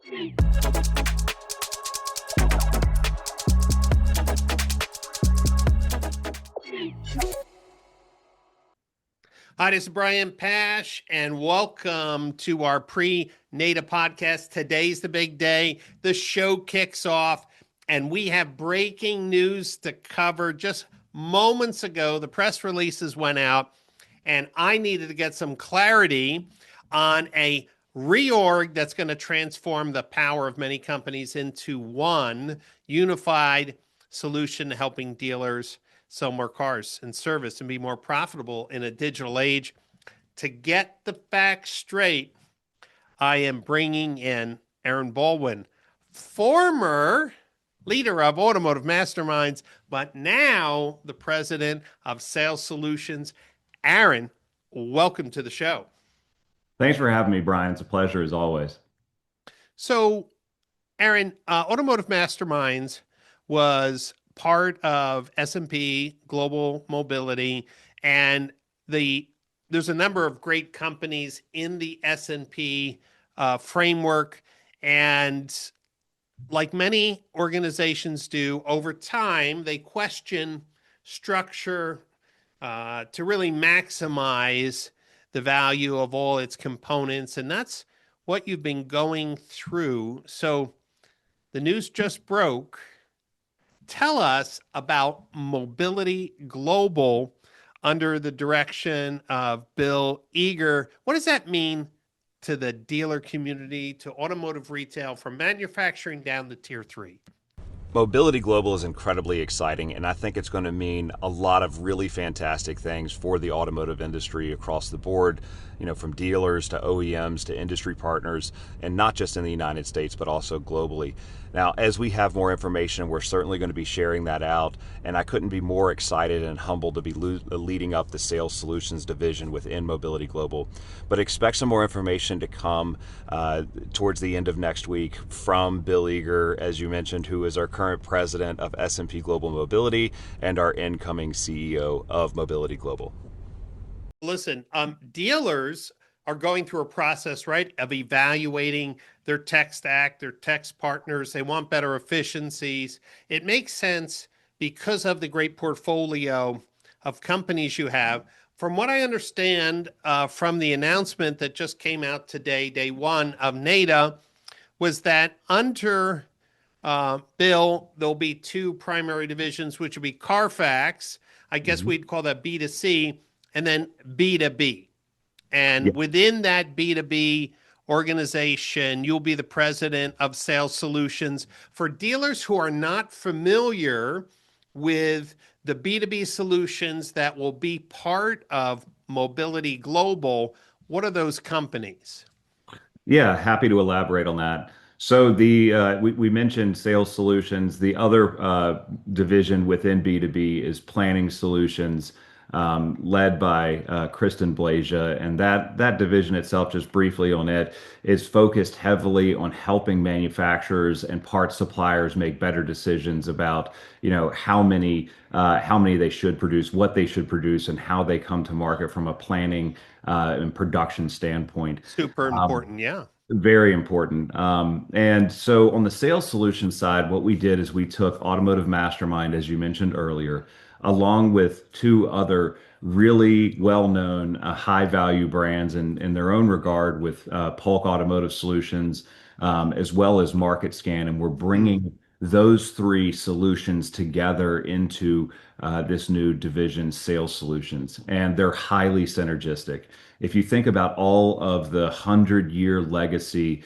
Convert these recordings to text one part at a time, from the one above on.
Hi, this is Brian Pash, and welcome to our pre-NADA podcast. Today's the big day. The show kicks off, and we have breaking news to cover. Just moments ago, the press releases went out, and I needed to get some clarity on a reorg that's going to transform the power of many companies into one unified solution to helping dealers sell more cars and service and be more profitable in a digital age. To get the facts straight, I am bringing in Aaron Baldwin, former leader of Automotive Masterminds, but now the president of Sales Solutions. Aaron, welcome to the show. Thanks for having me, Brian. It's a pleasure as always. So, Aaron, Automotive Masterminds was part of S&P Global Mobility, and there's a number of great companies in the S&P framework, and like many organizations do, over time, they question structure to really maximize the value of all its components, and that's what you've been going through. So the news just broke. Tell us about Mobility Global under the direction of Bill Eager. What does that mean to the dealer community, to automotive retail, from manufacturing down to tier 3? Mobility Global is incredibly exciting, and I think it's going to mean a lot of really fantastic things for the automotive industry across the board, from dealers to OEMs to industry partners, and not just in the United States, but also globally. Now, as we have more information, we're certainly going to be sharing that out, and I couldn't be more excited and humbled to be leading up the Sales Solutions division within Mobility Global. But expect some more information to come towards the end of next week from Bill Eager, as you mentioned, who is our current president of S&P Global Mobility and our incoming CEO of Mobility Global. Listen, dealers are going through a process, right, of evaluating their tech stack, their tech partners. They want better efficiencies. It makes sense because of the great portfolio of companies you have. From what I understand from the announcement that just came out today, day one of NADA, was that under Bill, there'll be two primary divisions, which would be Carfax. I guess we'd call that B2C, and then B2B. And within that B2B organization, you'll be the president of Sales Solutions. For dealers who are not familiar with the B2B solutions that will be part of Mobility Global, what are those companies? Yeah, happy to elaborate on that. So we mentioned Sales Solutions. The other division within B2B is Planning Solutions, led by Kristen Blazia, and that division itself, just briefly on it, is focused heavily on helping manufacturers and parts suppliers make better decisions about how many they should produce, what they should produce, and how they come to market from a planning and production standpoint. Super important, yeah. Very important. And so on the Sales Solutions side, what we did is we took Automotive Mastermind, as you mentioned earlier, along with two other really well-known high-value brands in their own regard with Polk Automotive Solutions, as well as Market Scan, and we're bringing those three solutions together into this new division, Sales Solutions, and they're highly synergistic. If you think about all of the 100-year legacy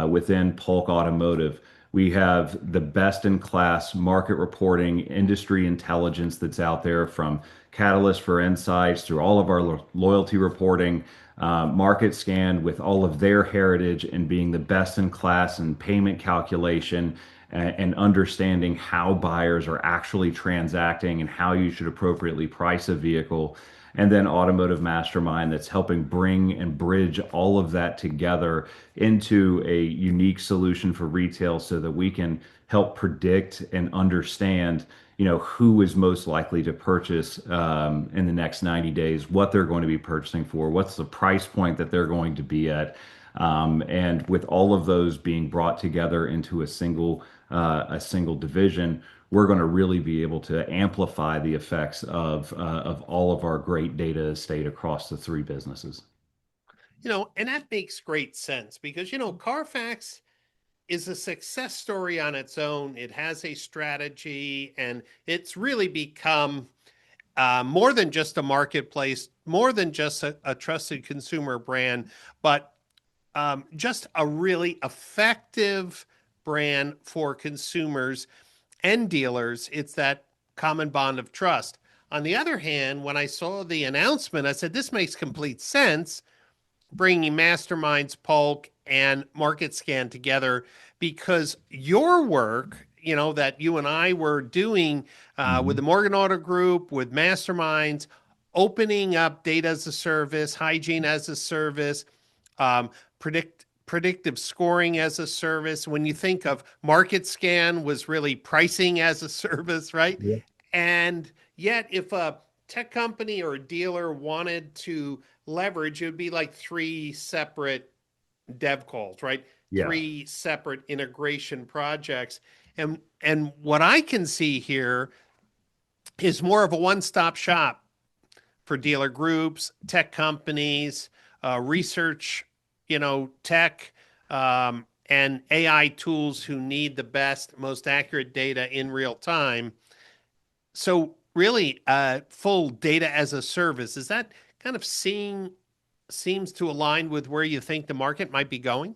within Polk Automotive, we have the best-in-class market reporting, industry intelligence that's out there, from Catalyst for Insights through all of our loyalty reporting, Market Scan with all of their heritage and being the best-in-class in payment calculation and understanding how buyers are actually transacting and how you should appropriately price a vehicle. And then Automotive Mastermind that's helping bring and bridge all of that together into a unique solution for retail so that we can help predict and understand, who is most likely to purchase in the next 90 days, what they're going to be purchasing for, what's the price point that they're going to be at. And with all of those being brought together into a single division, we're going to really be able to amplify the effects of all of our great data estate across the three businesses. And that makes great sense because, Carfax is a success story on its own. It has a strategy and it's really become more than just a marketplace, more than just a trusted consumer brand, but just a really effective brand for consumers and dealers. It's that common bond of trust. On the other hand, when I saw the announcement, I said, this makes complete sense bringing Masterminds, Polk, and Market Scan together because your work, that you and I were doing with Mhm. the Morgan Auto Group, with Masterminds, opening up data as a service, hygiene as a service, predictive scoring as a service. When you think of Market Scan was really pricing as a service, right? Yep. And yet, if a tech company or a dealer wanted to leverage, it would be like three separate dev calls, right? Yeah. Three separate integration projects. And what I can see here is more of a one-stop shop for dealer groups, tech companies, research, tech, and AI tools who need the best, most accurate data in real time. So really, full data as a service, is that kind of seems to align with where you think the market might be going?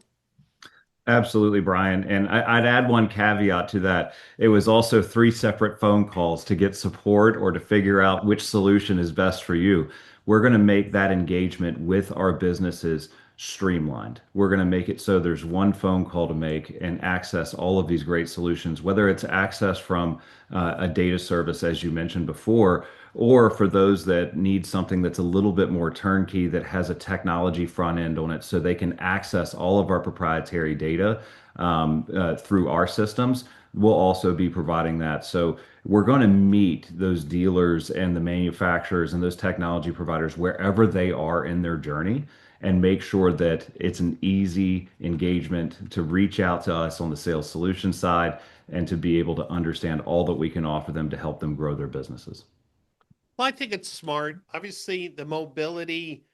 Absolutely, Brian. And I'd add one caveat to that. It was also three separate phone calls to get support or to figure out which solution is best for you. We're going to make that engagement with our businesses streamlined. We're going to make it so there's one phone call to make and access all of these great solutions, whether it's access from a data service, as you mentioned before, or for those that need something that's a little bit more turnkey that has a technology front end on it so they can access all of our proprietary data through our systems. We'll also be providing that. So we're going to meet those dealers and the manufacturers and those technology providers wherever they are in their journey and make sure that it's an easy engagement to reach out to us on the sales solution side and to be able to understand all that we can offer them to help them grow their businesses. Well, I think it's smart. Obviously, the mobility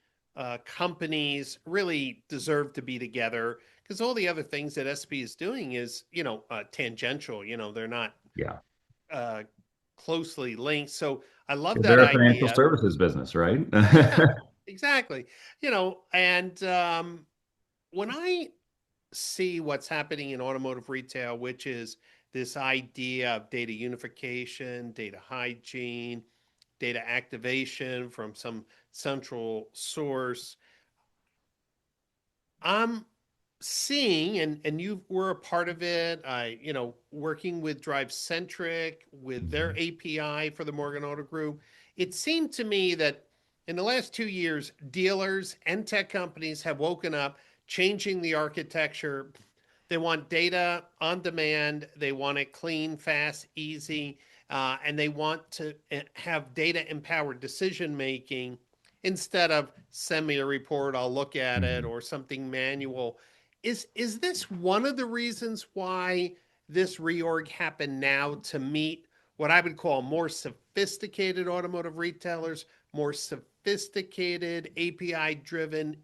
companies really deserve to be together because all the other things that SP is doing is, tangential. They're not Yeah. uh, closely linked. So I love that They're a financial idea. services business, right? Yeah, exactly. And when I see what's happening in automotive retail, which is this idea of data unification, data hygiene, data activation from some central source. I'm seeing, and you were a part of it. Working with Drive Centric with their Mhm. API for the Morgan Auto Group. It seemed to me that in the last 2 years, dealers and tech companies have woken up, changing the architecture. They want data on demand. They want it clean, fast, easy, and they want to have data empowered decision making instead of send me a report, I'll look at it, Mhm. or something manual. Is this one of the reasons why this reorg happened now to meet what I would call more sophisticated automotive retailers, more sophisticated API driven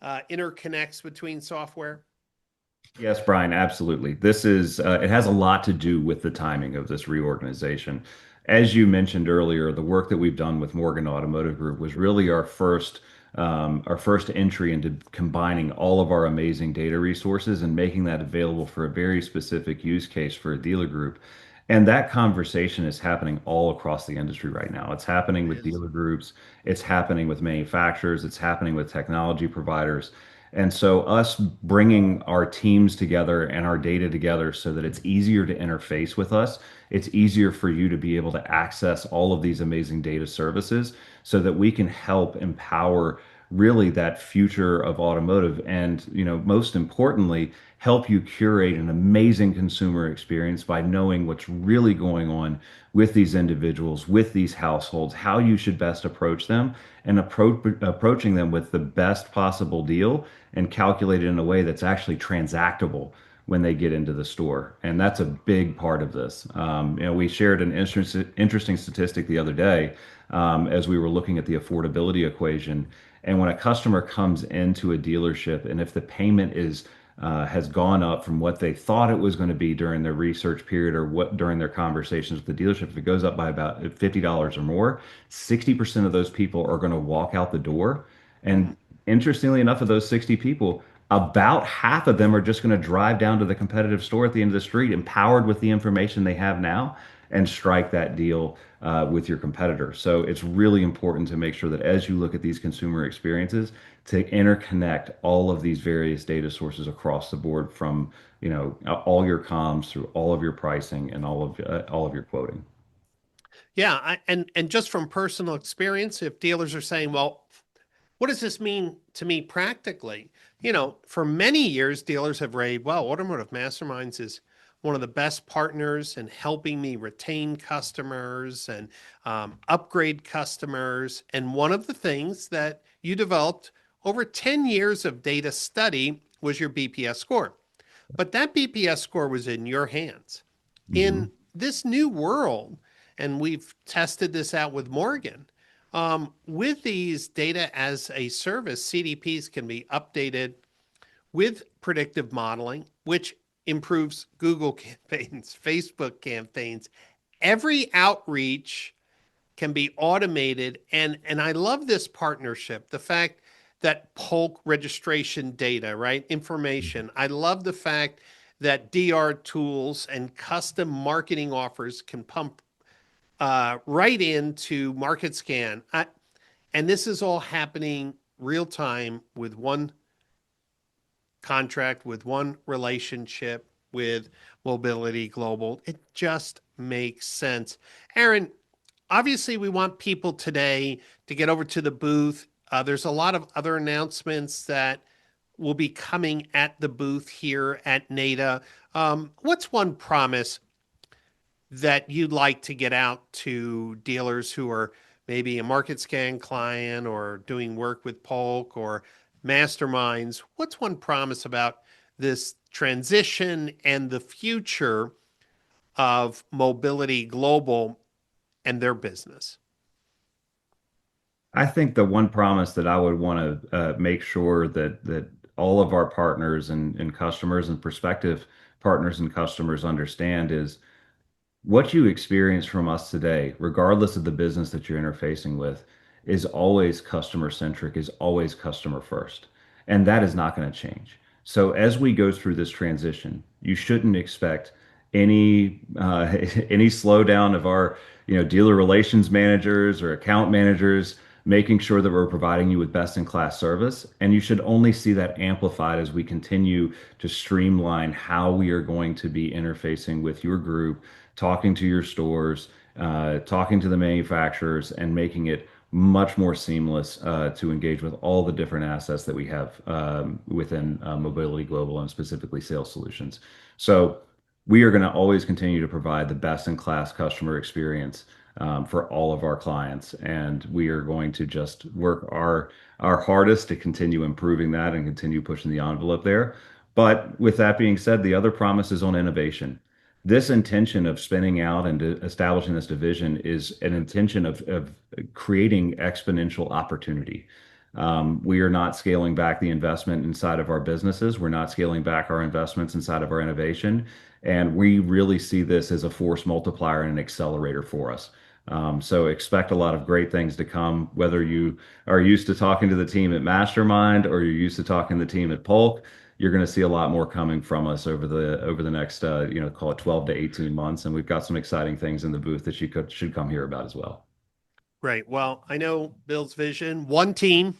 interconnects between software? Yes, Brian, absolutely. It has a lot to do with the timing of this reorganization. As you mentioned earlier, the work that we've done with Morgan Automotive Group was really our first entry into combining all of our amazing data resources and making that available for a very specific use case for a dealer group. And that conversation is happening all across the industry right now. It's happening It with is. dealer groups, it's happening with manufacturers, it's happening with technology providers. And so, us bringing our teams together and our data together so that it's easier to interface with us, it's easier for you to be able to access all of these amazing data services so that we can help empower really that future of automotive. And, most importantly, help you curate an amazing consumer experience by knowing what's really going on with these individuals, with these households, how you should best approach them, and approaching them with the best possible deal and calculate it in a way that's actually transactable when they get into the store. And that's a big part of this. We shared an interesting statistic the other day as we were looking at the affordability equation. And when a customer comes into a dealership, and if the payment is has gone up from what they thought it was going to be during their research period or what during their conversations with the dealership, if it goes up by about $50 or more, 60% of those people are going to walk out the door. And interestingly enough, of those 60 people, about half of them are just going to drive down to the competitive store at the end of the street, empowered with the information they have now, and strike that deal with your competitor. So it's really important to make sure that as you look at these consumer experiences, to interconnect all of these various data sources across the board from, all your comms through all of your pricing and all of your quoting. Yeah, and just from personal experience, if dealers are saying, well, what does this mean to me practically? For many years, dealers have raved, well, Automotive Masterminds is one of the best partners in helping me retain customers and upgrade customers. And one of the things that you developed over 10 years of data study was your BPS score. But that BPS score was in your hands. Hmm. In this new world, and we've tested this out with Morgan, with these data as a service, CDPs can be updated with predictive modeling, which improves Google campaigns, Facebook campaigns. Every outreach can be automated. And I love this partnership, the fact that Polk registration data, right? Information. I love the fact that DR tools and custom marketing offers can pump right into Market Scan. And this is all happening real time with one contract, with one relationship with Mobility Global. It just makes sense. Aaron, obviously, we want people today to get over to the booth. There's a lot of other announcements that will be coming at the booth here at NADA. What's one promise that you'd like to get out to dealers who are maybe a market scan client or doing work with Polk or masterminds? What's one promise about this transition and the future of Mobility Global and their business? I think the one promise that I would want to make sure that all of our partners and customers and prospective partners and customers understand is what you experience from us today, regardless of the business that you're interfacing with, is always customer centric, is always customer first. And that is not going to change. So as we go through this transition, you shouldn't expect any slowdown of our, dealer relations managers or account managers making sure that we're providing you with best in class service. And you should only see that amplified as we continue to streamline how we are going to be interfacing with your group, talking to your stores, talking to the manufacturers, and making it much more seamless to engage with all the different assets that we have within Mobility Global and specifically sales solutions. So we are going to always continue to provide the best in class customer experience for all of our clients, and we are going to just work our hardest to continue improving that and continue pushing the envelope there. But with that being said, the other promise is on innovation. This intention of spinning out and establishing this division is an intention of creating exponential opportunity. We are not scaling back the investment inside of our businesses. We're not scaling back our investments inside of our innovation. And we really see this as a force multiplier and an accelerator for us. So expect a lot of great things to come, whether you are used to talking to the team at Mastermind or you're used to talking to the team at Polk. You're going to see a lot more coming from us over the next call it 12 to 18 months, and we've got some exciting things in the booth that should come hear about as well. Right. Well, I know Bill's vision, one team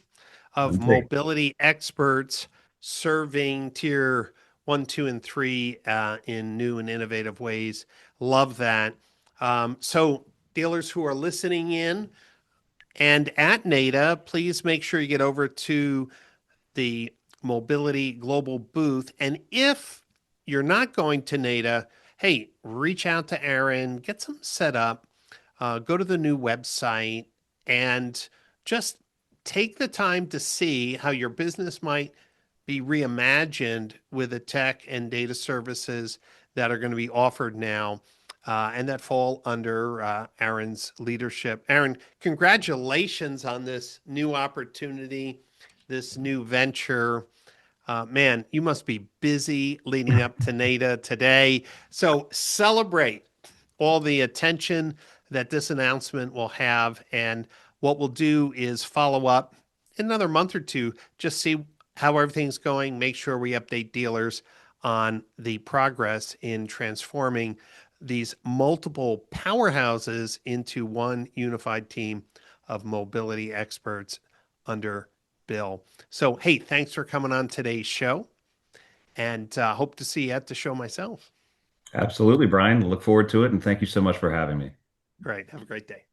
of One thing. mobility experts serving tier one, two, and three in new and innovative ways. Love that. So, dealers who are listening in, And at NADA, please make sure you get over to the Mobility Global booth. And if you're not going to NADA, hey, reach out to Aaron, get some set up, go to the new website, and just take the time to see how your business might be reimagined with the tech and data services that are going to be offered now and that fall under Aaron's leadership. Aaron, congratulations on this new opportunity, this new venture. Man, you must be busy leading up to NADA today. So celebrate all the attention that this announcement will have. And what we'll do is follow up in another month or two, just see how everything's going, make sure we update dealers on the progress in transforming these multiple powerhouses into one unified team of mobility experts under Bill. So, hey, thanks for coming on today's show, and hope to see you at the show myself. Absolutely, Brian. Look forward to it, and thank you so much for having me. Great. Have a great day.